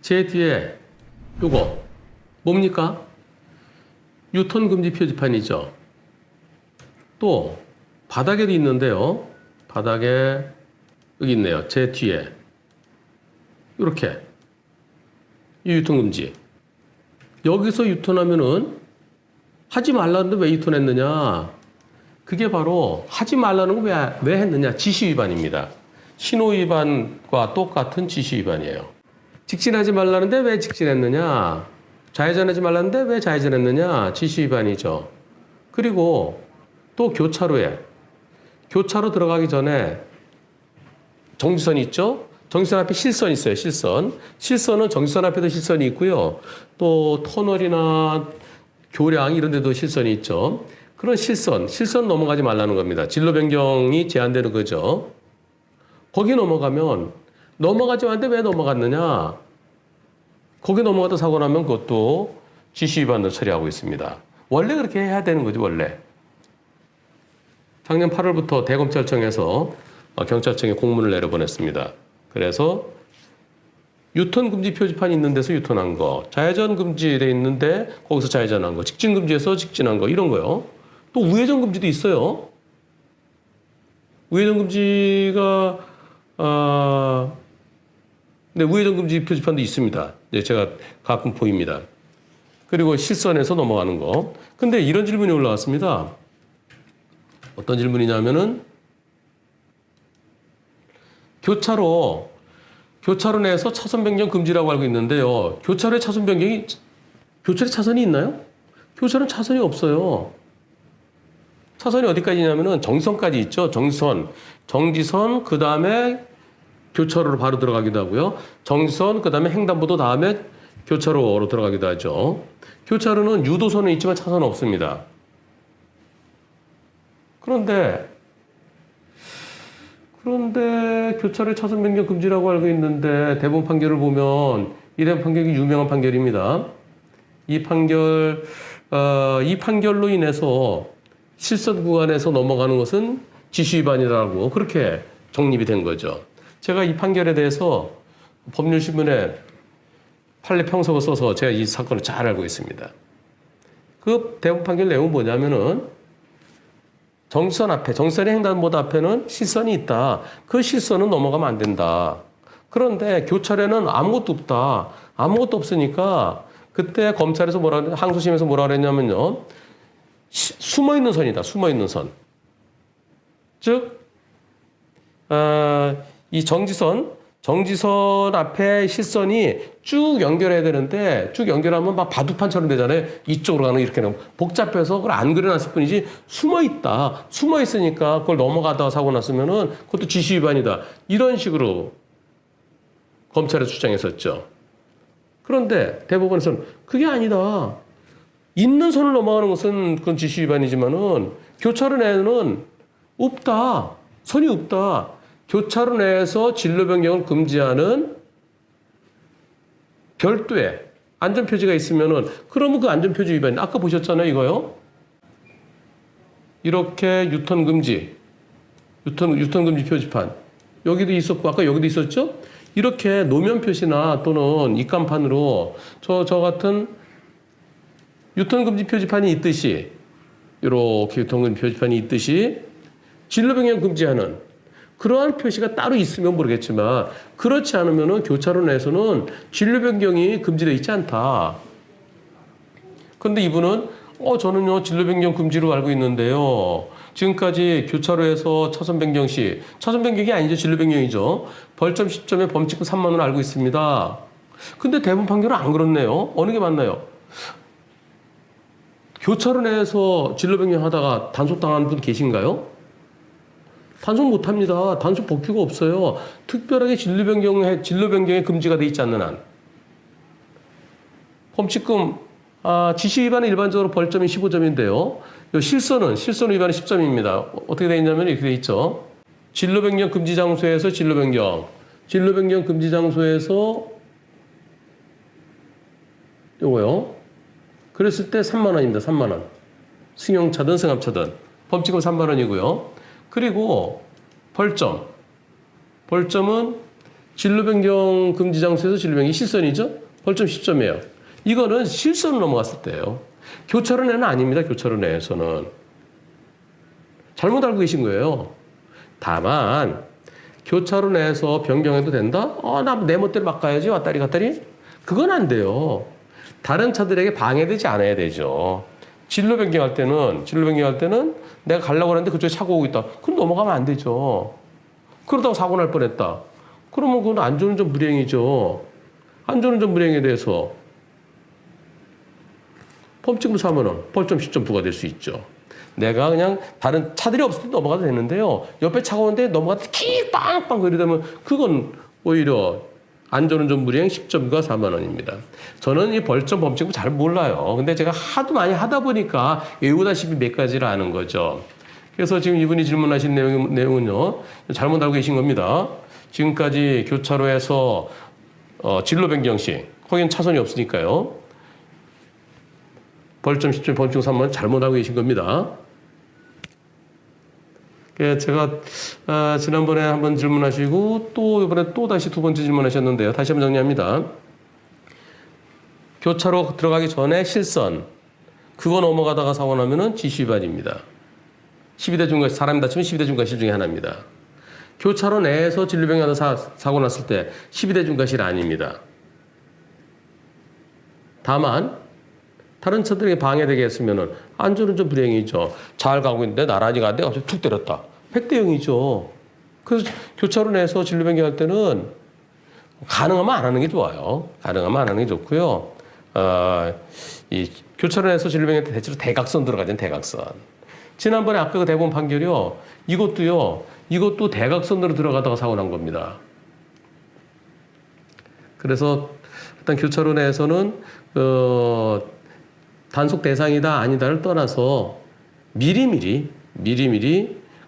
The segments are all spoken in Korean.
제 뒤에 요거 뭡니까? 유턴금지 표지판이죠. 또 바닥에도 있는데요. 바닥에 여기 있네요. 제 뒤에 이렇게 이 유턴금지. 여기서 유턴하면은 하지 말라는데 왜 유턴했느냐? 그게 바로 하지 말라는 거 왜 했느냐? 지시 위반입니다. 신호 위반과 똑같은 지시 위반이에요. 직진하지 말라는데 왜 직진했느냐? 좌회전하지 말라는데 왜 좌회전했느냐? 지시 위반이죠. 그리고 또 교차로 들어가기 전에 정지선이 있죠? 정지선 앞에 실선이 있어요. 실선은 정지선 앞에도 실선이 있고요. 또 터널이나 교량 이런 데도 실선이 있죠. 그런 실선 넘어가지 말라는 겁니다. 진로 변경이 제한되는 거죠. 거기 넘어가면 넘어가지 않는데 왜 넘어갔느냐? 거기 넘어가다 사고 나면 그것도 지시 위반으로 처리하고 있습니다. 원래 그렇게 해야 되는 거죠, 원래. 작년 8월부터 대검찰청에서 경찰청에 공문을 내려보냈습니다. 그래서 유턴 금지 표지판이 있는 데서 유턴한 거, 좌회전 금지돼 있는데 거기서 좌회전한 거, 직진 금지에서 직진한 거 이런 거요. 또 우회전 금지도 있어요. 우회전 금지가 네, 우회전 금지 표지판도 있습니다. 네, 제가 가끔 보입니다. 그리고 실선에서 넘어가는 거. 근데 이런 질문이 올라왔습니다. 어떤 질문이냐면은 교차로 내에서 차선 변경 금지라고 알고 있는데요. 교차로에 차선이 있나요? 교차로는 차선이 없어요. 차선이 어디까지냐면은 정지선까지 있죠. 정지선, 그 다음에 교차로로 바로 들어가기도 하고요. 정지선, 그 다음에 횡단보도 다음에 교차로로 들어가기도 하죠. 교차로는 유도선은 있지만 차선은 없습니다. 그런데 교차로에 차선 변경 금지라고 알고 있는데 대법원 판결을 보면 이 대법원 판결이 유명한 판결입니다. 이 판결로 인해서 실선 구간에서 넘어가는 것은 지시 위반이라고 그렇게 정립이 된 거죠. 제가 이 판결에 대해서 법률신문에 판례 평석을 써서 제가 이 사건을 잘 알고 있습니다. 그 대법원 판결 내용은 뭐냐면은 정지선의 횡단보도 앞에는 실선이 있다. 그 실선은 넘어가면 안 된다. 그런데 교차로에는 아무것도 없다. 아무것도 없으니까 그때 검찰에서 항소심에서 뭐라 그랬냐면요. 숨어있는 선이다. 숨어있는 선. 즉, 이 정지선 앞에 실선이 쭉 연결해야 되는데 쭉 연결하면 막 바둑판처럼 되잖아요. 이쪽으로 가는 이렇게 복잡해서 그걸 안 그려놨을 뿐이지 숨어있다. 숨어있으니까 그걸 넘어가다가 사고 났으면은 그것도 지시 위반이다. 이런 식으로 검찰에서 주장했었죠. 그런데 대법원에서는 그게 아니다. 있는 선을 넘어가는 것은 그건 지시 위반이지만은 교차로 내에는 없다. 선이 없다. 교차로 내에서 진로 변경을 금지하는 별도의 안전표지가 있으면은 그러면 그 안전표지 위반이 아까 보셨잖아요, 이거요. 이렇게 유턴금지 표지판 여기도 있었고 아까 여기도 있었죠. 이렇게 노면 표시나 또는 입간판으로 저 같은 유턴금지 표지판이 있듯이 이렇게 유턴금지 표지판이 있듯이 진로 변경 금지하는 그러한 표시가 따로 있으면 모르겠지만 그렇지 않으면은 교차로 내에서는 진로 변경이 금지되어 있지 않다. 그런데 이분은 저는요 진로 변경 금지로 알고 있는데요. 지금까지 교차로에서 차선 변경이 아니죠. 진로 변경이죠. 벌점 10점에 범칙금 3만 원 알고 있습니다. 근데 대법원 판결은 안 그렇네요. 어느 게 맞나요? 교차로 내에서 진로 변경하다가 단속당한 분 계신가요? 단속 못합니다. 단속 법규가 없어요. 특별하게 진로 변경에 금지가 돼 있지 않는 한. 범칙금 지시 위반은 일반적으로 벌점이 15점인데요. 실선 위반은 10점입니다. 어떻게 되어 있냐면 이렇게 되어 있죠. 진로 변경 금지 장소에서 진로 변경 금지 장소에서 요거요. 그랬을 때 3만 원입니다. 3만 원. 승용차든 승합차든 범칙금 3만 원이고요. 그리고 벌점은 진로 변경 금지 장소에서 진로 변경이 실선이죠? 벌점 10점이에요. 이거는 실선으로 넘어갔을 때예요. 교차로 내는 아닙니다. 교차로 내에서는. 잘못 알고 계신 거예요. 다만 교차로 내에서 변경해도 된다? 나 내 멋대로 막 가야지. 왔다리 갔다리. 그건 안 돼요. 다른 차들에게 방해되지 않아야 되죠. 진로 변경할 때는 내가 가려고 하는데 그쪽에 차가 오고 있다. 그럼 넘어가면 안 되죠. 그러다가 사고 날 뻔했다. 그러면 그건 안전운전 불이행이죠. 안전운전 불이행에 대해서 범칙금 4만 원, 벌점 10점 부과될 수 있죠. 내가 그냥 다른 차들이 없을 때 넘어가도 되는데요. 옆에 차가 오는데 넘어갔을 때 킥 빵빵 그러다면 그건 오히려 안전운전 불이행 10점과 4만 원입니다. 저는 이 벌점 범칙금 잘 몰라요. 근데 제가 하도 많이 하다 보니까 외우다시피 몇 가지를 아는 거죠. 그래서 지금 이분이 질문하신 내용은요. 잘못 알고 계신 겁니다. 지금까지 교차로에서 진로 변경 시 거긴 차선이 없으니까요. 벌점 10점, 범칙금 3만 원 잘못 알고 계신 겁니다. 제가 지난번에 한번 질문하시고 또 이번에 또 다시 두 번째 질문하셨는데요. 다시 한번 정리합니다. 교차로 들어가기 전에 실선 그거 넘어가다가 사고 나면은 지시 위반입니다. 12대 중과 사람이 다치면 12대 중과실 중에 하나입니다. 교차로 내에서 진로 변경하다 사고 났을 때 12대 중과실 아닙니다. 다만 다른 차들에게 방해되게 했으면은 안전운전 불이행이죠. 잘 가고 있는데 나란히 가는데 갑자기 툭 때렸다. 100대 0이죠. 그래서 교차로 내에서 진로 변경할 때는 가능하면 안 하는 게 좋아요. 가능하면 안 하는 게 좋고요. 이 교차로 내에서 진로 변경할 때 대체로 대각선 들어가잖아요. 대각선. 지난번에 아까 그 대법원 판결이요. 이것도 대각선으로 들어가다가 사고 난 겁니다. 그래서 일단 교차로 내에서는 단속 대상이다 아니다를 떠나서 미리미리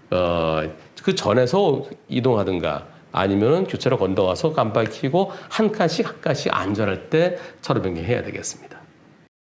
그 전에서 이동하든가 아니면 교차로 건너가서 깜빡이 켜고 한 칸씩 안전할 때 차로 변경해야 되겠습니다.